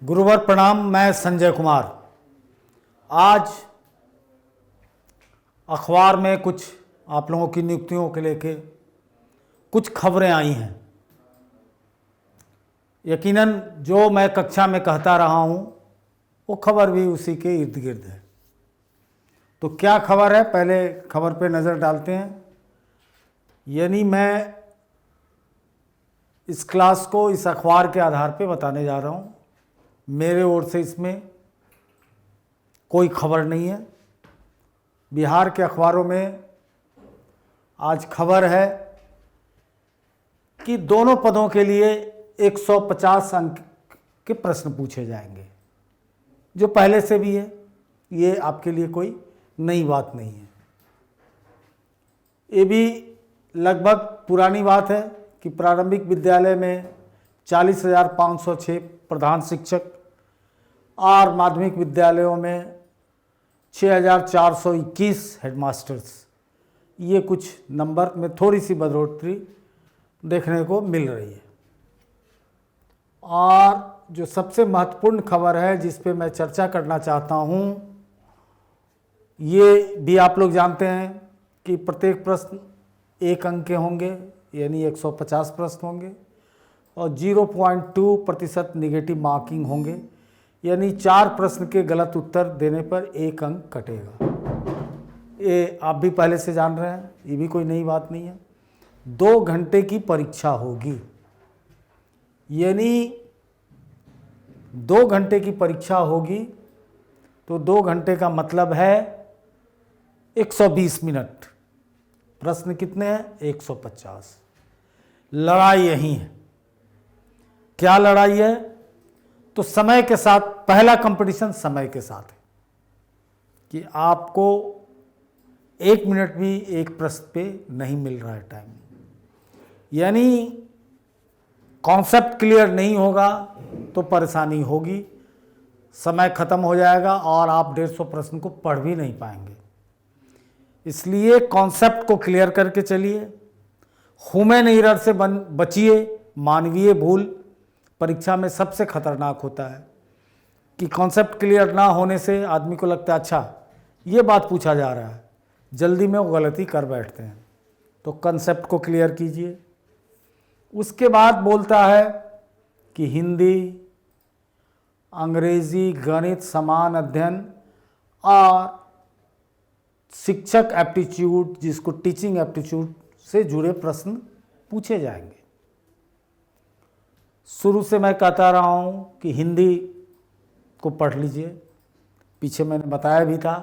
गुरुवर प्रणाम। मैं संजय कुमार। आज अखबार में कुछ आप लोगों की नियुक्तियों के लेके कुछ खबरें आई हैं। यकीनन जो मैं कक्षा में कहता रहा हूँ वो खबर भी उसी के इर्द गिर्द है। तो क्या खबर है, पहले खबर पे नज़र डालते हैं। यानी मैं इस क्लास को इस अखबार के आधार पे बताने जा रहा हूँ। मेरे ओर से इसमें कोई खबर नहीं है। बिहार के अखबारों में आज खबर है कि दोनों पदों के लिए 150 अंक के प्रश्न पूछे जाएंगे, जो पहले से भी है। ये आपके लिए कोई नई बात नहीं है। ये भी लगभग पुरानी बात है कि प्रारंभिक विद्यालय में 40,506 प्रधान शिक्षक और माध्यमिक विद्यालयों में 6,421 हेडमास्टर्स, ये कुछ नंबर में थोड़ी सी बढ़ोतरी देखने को मिल रही है। और जो सबसे महत्वपूर्ण खबर है जिस पे मैं चर्चा करना चाहता हूँ, ये भी आप लोग जानते हैं कि प्रत्येक प्रश्न 1 अंक के होंगे, यानी 150 प्रश्न होंगे और 0.2% निगेटिव मार्किंग होंगे, यानी 4 प्रश्न के गलत उत्तर देने पर 1 अंक कटेगा। ये आप भी पहले से जान रहे हैं, ये भी कोई नई बात नहीं है। 2 घंटे की परीक्षा होगी, यानी 2 घंटे की परीक्षा होगी तो 2 घंटे का मतलब है 120 मिनट। प्रश्न कितने हैं? 150। लड़ाई यही है। क्या लड़ाई है? तो समय के साथ, पहला कंपटीशन समय के साथ है कि आपको 1 मिनट भी एक प्रश्न पे नहीं मिल रहा है टाइम। यानी कॉन्सेप्ट क्लियर नहीं होगा तो परेशानी होगी, समय खत्म हो जाएगा और आप 150 प्रश्न को पढ़ भी नहीं पाएंगे। इसलिए कॉन्सेप्ट को क्लियर करके चलिए। ह्यूमन एरर से बचिए। मानवीय भूल परीक्षा में सबसे खतरनाक होता है कि कॉन्सेप्ट क्लियर ना होने से आदमी को लगता है अच्छा ये बात पूछा जा रहा है, जल्दी में वो गलती कर बैठते हैं। तो कॉन्सेप्ट को क्लियर कीजिए। उसके बाद बोलता है कि हिंदी, अंग्रेजी, गणित, समान अध्ययन और शिक्षक एप्टीट्यूड, जिसको टीचिंग एप्टीट्यूड से जुड़े प्रश्न पूछे जाएंगे। शुरू से मैं कहता रहा हूँ कि हिंदी को पढ़ लीजिए। पीछे मैंने बताया भी था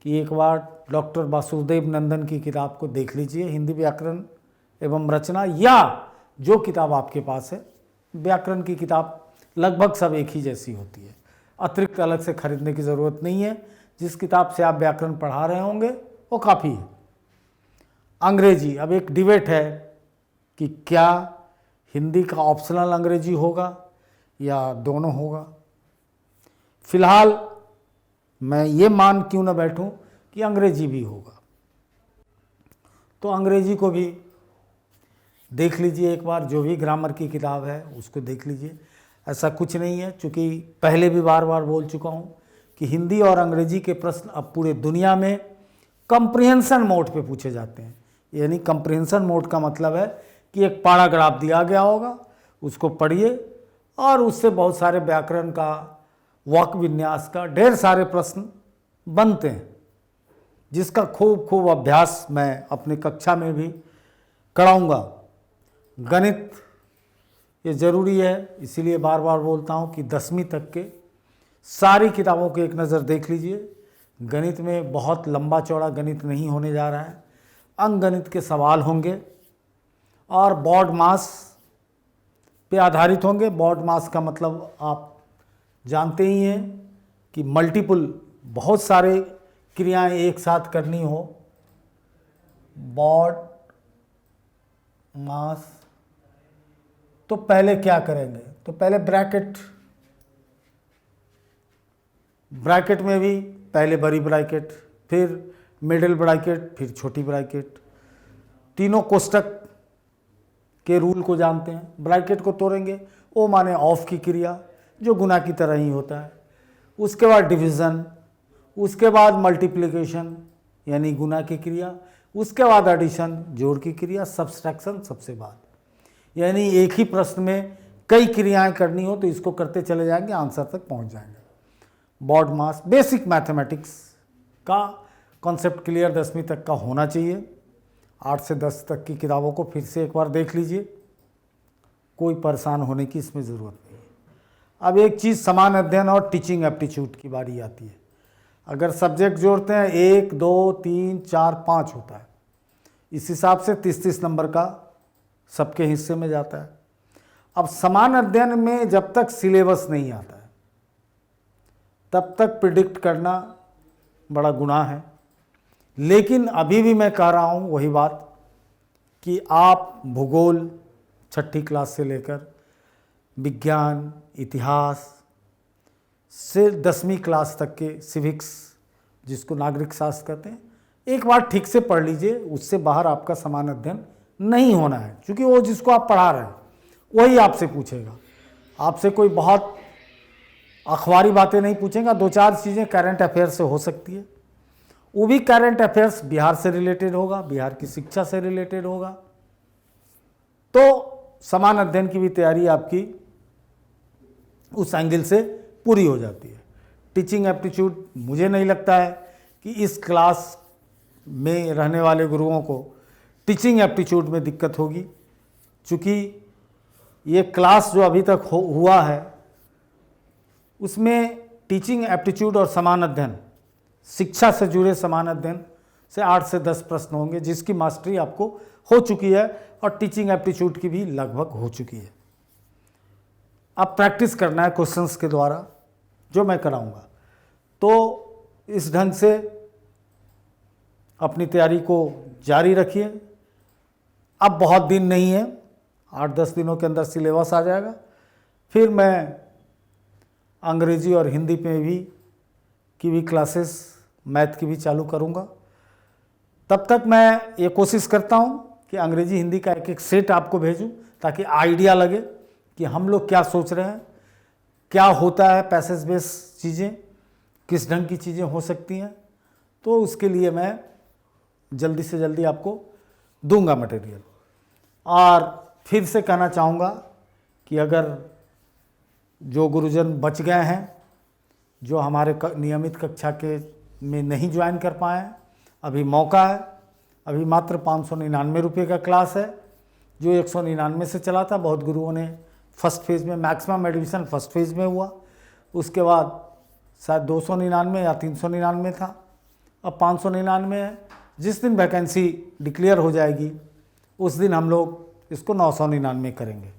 कि एक बार डॉक्टर वासुदेव नंदन की किताब को देख लीजिए, हिंदी व्याकरण एवं रचना, या जो किताब आपके पास है। व्याकरण की किताब लगभग सब एक ही जैसी होती है, अतिरिक्त अलग से खरीदने की ज़रूरत नहीं है। जिस किताब से आप व्याकरण पढ़ा रहे होंगे वो काफ़ी है। अंग्रेजी, अब एक डिबेट है कि क्या हिंदी का ऑप्शनल अंग्रेजी होगा या दोनों होगा। फिलहाल मैं ये मान क्यों ना बैठूं कि अंग्रेजी भी होगा। तो अंग्रेजी को भी देख लीजिए एक बार, जो भी ग्रामर की किताब है उसको देख लीजिए। ऐसा कुछ नहीं है, चूँकि पहले भी बार बार बोल चुका हूँ कि हिंदी और अंग्रेजी के प्रश्न अब पूरे दुनिया में कंप्रिहेंशन मोड पे पूछे जाते हैं। यानी कंप्रिहेंशन मोड का मतलब है कि एक पैराग्राफ दिया गया होगा, उसको पढ़िए और उससे बहुत सारे व्याकरण का, वाक्य विन्यास का ढेर सारे प्रश्न बनते हैं, जिसका खूब खूब अभ्यास मैं अपने कक्षा में भी कराऊंगा। गणित ये ज़रूरी है, इसीलिए बार बार बोलता हूँ कि 10वीं तक के सारी किताबों की एक नज़र देख लीजिए। गणित में बहुत लंबा चौड़ा गणित नहीं होने जा रहा है, अंकगणित के सवाल होंगे और बॉड मास पे आधारित होंगे। बॉड मास का मतलब आप जानते ही हैं कि मल्टीपल, बहुत सारे क्रियाएं एक साथ करनी हो। बॉड मास, तो पहले क्या करेंगे? तो पहले ब्रैकेट में भी पहले बड़ी ब्रैकेट, फिर मिडिल ब्रैकेट, फिर छोटी ब्रैकेट। तीनों कोष्टक के रूल को जानते हैं। ब्रैकेट को तोड़ेंगे, ओ माने ऑफ की क्रिया, जो गुना की तरह ही होता है। उसके बाद डिवीज़न, उसके बाद मल्टीप्लिकेशन यानी गुना की क्रिया, उसके बाद एडिशन जोड़ की क्रिया, सब्सट्रैक्शन सबसे बाद। यानी एक ही प्रश्न में कई क्रियाएं करनी हो तो इसको करते चले जाएंगे, आंसर तक पहुंच जाएंगे। बॉड मास, बेसिक मैथमेटिक्स का कॉन्सेप्ट क्लियर 10वीं तक का होना चाहिए। 8 से 10 तक की किताबों को फिर से एक बार देख लीजिए, कोई परेशान होने की इसमें ज़रूरत नहीं है। अब एक चीज़ समान अध्ययन और टीचिंग एप्टीट्यूड की बारी आती है। अगर सब्जेक्ट जोड़ते हैं 1, 2, 3, 4, 5 होता है, इस हिसाब से 30-30 नंबर का सबके हिस्से में जाता है। अब समान अध्ययन में जब तक सिलेबस नहीं आता है तब तक प्रिडिक्ट करना बड़ा गुनाह है। लेकिन अभी भी मैं कह रहा हूँ वही बात कि आप भूगोल 6ठी क्लास से लेकर विज्ञान, इतिहास से 10वीं क्लास तक के सिविक्स, जिसको नागरिक शास्त्र कहते हैं, एक बार ठीक से पढ़ लीजिए। उससे बाहर आपका समान अध्ययन नहीं होना है, क्योंकि वो जिसको आप पढ़ा रहे हैं वही आपसे पूछेगा। आपसे कोई बहुत अखबारी बातें नहीं पूछेगा। 2-4 चीज़ें करंट अफेयर से हो सकती है, वो भी करंट अफेयर्स बिहार से रिलेटेड होगा, बिहार की शिक्षा से रिलेटेड होगा। तो समान अध्ययन की भी तैयारी आपकी उस एंगल से पूरी हो जाती है। टीचिंग एप्टीट्यूड, मुझे नहीं लगता है कि इस क्लास में रहने वाले गुरुओं को टीचिंग एप्टीट्यूड में दिक्कत होगी, क्योंकि ये क्लास जो अभी तक हुआ है उसमें टीचिंग एप्टीट्यूड और समान अध्ययन, शिक्षा से जुड़े समान अध्ययन से 8 से 10 प्रश्न होंगे, जिसकी मास्टरी आपको हो चुकी है और टीचिंग एप्टीट्यूड की भी लगभग हो चुकी है। अब प्रैक्टिस करना है क्वेश्चंस के द्वारा, जो मैं कराऊंगा। तो इस ढंग से अपनी तैयारी को जारी रखिए। अब बहुत दिन नहीं है, 8-10 दिनों के अंदर सिलेबस आ जाएगा। फिर मैं अंग्रेजी और हिंदी पे भी क्लासेस, मैथ की भी चालू करूँगा। तब तक मैं ये कोशिश करता हूँ कि अंग्रेजी हिंदी का एक सेट आपको भेजूँ, ताकि आइडिया लगे कि हम लोग क्या सोच रहे हैं, क्या होता है, पैसेज बेस चीज़ें किस ढंग की चीज़ें हो सकती हैं। तो उसके लिए मैं जल्दी से जल्दी आपको दूंगा मटेरियल। और फिर से कहना चाहूँगा कि अगर जो गुरुजन बच गए हैं, जो हमारे नियमित कक्षा के में नहीं ज्वाइन कर पाए हैं, अभी मौका है। अभी मात्र 599 रुपये का क्लास है, जो 199 से चला था। बहुत गुरुओं ने फर्स्ट फेज़ में, मैक्सिमम एडमिशन फर्स्ट फेज़ में हुआ, उसके बाद शायद 299 या 399 था, अब 599 है। जिस दिन वैकेंसी डिक्लेयर हो जाएगी उस दिन हम लोग इसको 999 करेंगे।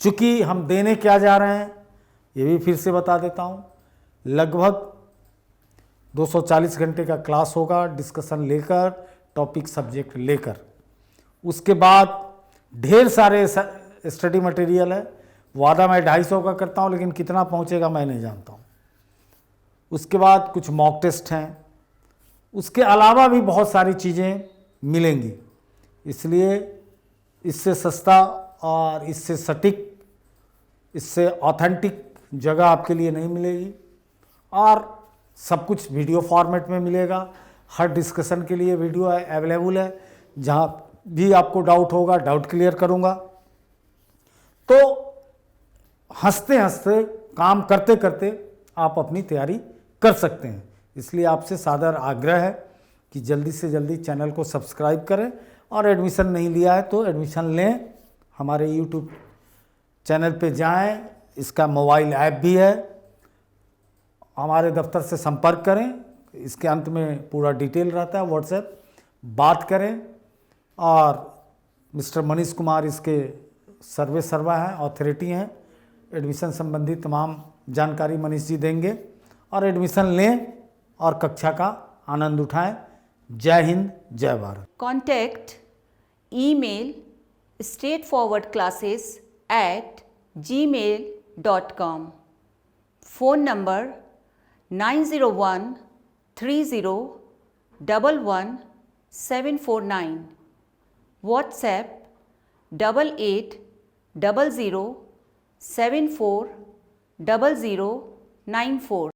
चूँकि हम देने क्या जा रहे हैं ये भी फिर से बता देता हूँ, लगभग 240 घंटे का क्लास होगा, डिस्कशन लेकर, टॉपिक सब्जेक्ट लेकर। उसके बाद ढेर सारे स्टडी मटेरियल है। वादा मैं 250 का करता हूँ, लेकिन कितना पहुँचेगा मैं नहीं जानता हूँ। उसके बाद कुछ मॉक टेस्ट हैं, उसके अलावा भी बहुत सारी चीज़ें मिलेंगी। इसलिए इससे सस्ता और इससे सटीक, इससे ऑथेंटिक जगह आपके लिए नहीं मिलेगी। और सब कुछ वीडियो फॉर्मेट में मिलेगा। हर डिस्कशन के लिए वीडियो अवेलेबल है, जहाँ भी आपको डाउट होगा डाउट क्लियर करूँगा। तो हंसते हंसते, काम करते करते आप अपनी तैयारी कर सकते हैं। इसलिए आपसे सादर आग्रह है कि जल्दी से जल्दी चैनल को सब्सक्राइब करें, और एडमिशन नहीं लिया है तो एडमिशन लें। हमारे यूट्यूब चैनल पे जाएं, इसका मोबाइल ऐप भी है। हमारे दफ्तर से संपर्क करें, इसके अंत में पूरा डिटेल रहता है, व्हाट्सएप, बात करें। और मिस्टर मनीष कुमार इसके सर्वा हैं, अथॉरिटी हैं। एडमिशन संबंधी तमाम जानकारी मनीष जी देंगे, और एडमिशन लें और कक्षा का आनंद उठाएं। जय हिंद, जय Bharat. Contact email straightforwardclasses@gmail.com. Phone number 90130111749. WhatsApp 880074 0094।